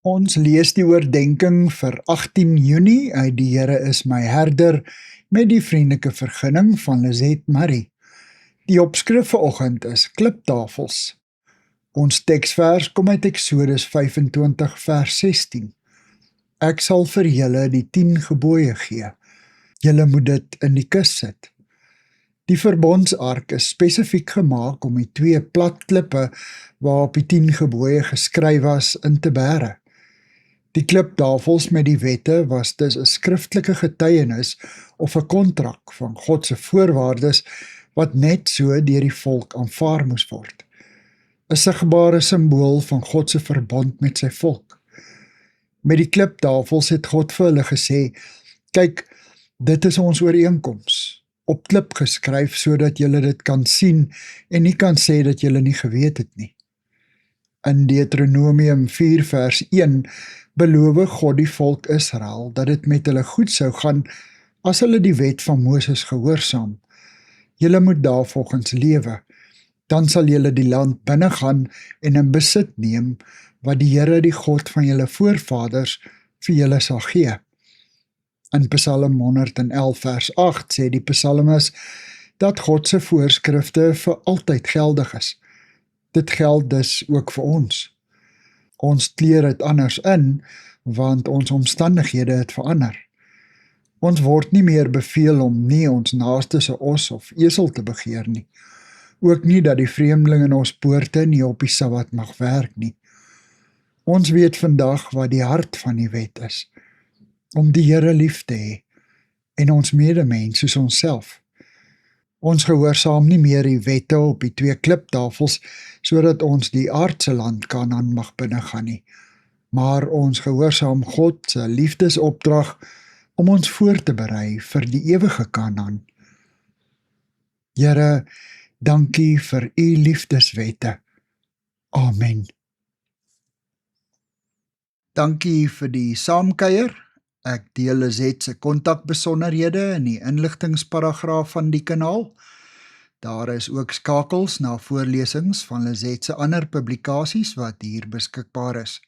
Ons lees die oordenking vir 18 Junie uit Die Here is my herder met die vriendelike vergunning van Lizet Marie. Die opskrif vanoggend is kliptafels. Ons teksvers kom uit Eksodus 25 vers 16. Ek sal vir julle die 10 gebooie gee. Julle moet dit in die kus sit. Die verbondsark is spesifiek gemaak om die 2 plat klippe waarop die 10 gebooie geskryf was in te bære. Die kliptafels met die wette was dus 'n skriftelike getuienis of 'n kontrak van God se voorwaardes wat net so deur die volk aanvaar moes word. 'n Sigbare simbool van God se verbond met sy volk. Met die kliptafels het God vir hulle gesê, kyk, dit is ons ooreenkoms, op klip geskryf sodat julle dit kan sien en nie kan sê dat julle nie geweet het nie. In Deuteronomium 4 vers 1 beloof God die volk Israel dat dit met hulle goed sou gaan as hulle die wet van Moses gehoorsaam. Julle moet daarvolgens lewe, dan sal julle die land binnegaan en in besit neem wat die Here die God van julle voorvaders vir julle sal gee. In Psalm 111 vers 8 sê die psalmis dat God se voorskrifte vir altyd geldig is. Dit geld dus ook vir ons. Ons kleer dit anders in, want ons omstandighede het verander. Ons word nie meer beveel om nie ons naaste se os of esel te begeer nie. Ook nie dat die vreemdeling in ons poorte nie op die Sabbat mag werk nie. Ons weet vandag wat die hart van die wet is, om die Here lief te hê en ons medemens soos onsself. Ons gehoorsaam nie meer die wette op die 2 kliptafels sodat ons die aardse land Kanaan mag binnegaan nie, maar ons gehoorsaam God se liefdesopdrag om ons voor te berei vir die ewige Kanaan. Here, dankie vir u liefdeswette. Amen. Dankie vir die saamkuier. Ek deel Lizet se kontakbesonderhede in die inligtingsparagraaf van die kanaal. Daar is ook skakels na voorlesings van Lizet se ander publikasies wat hier beskikbaar is.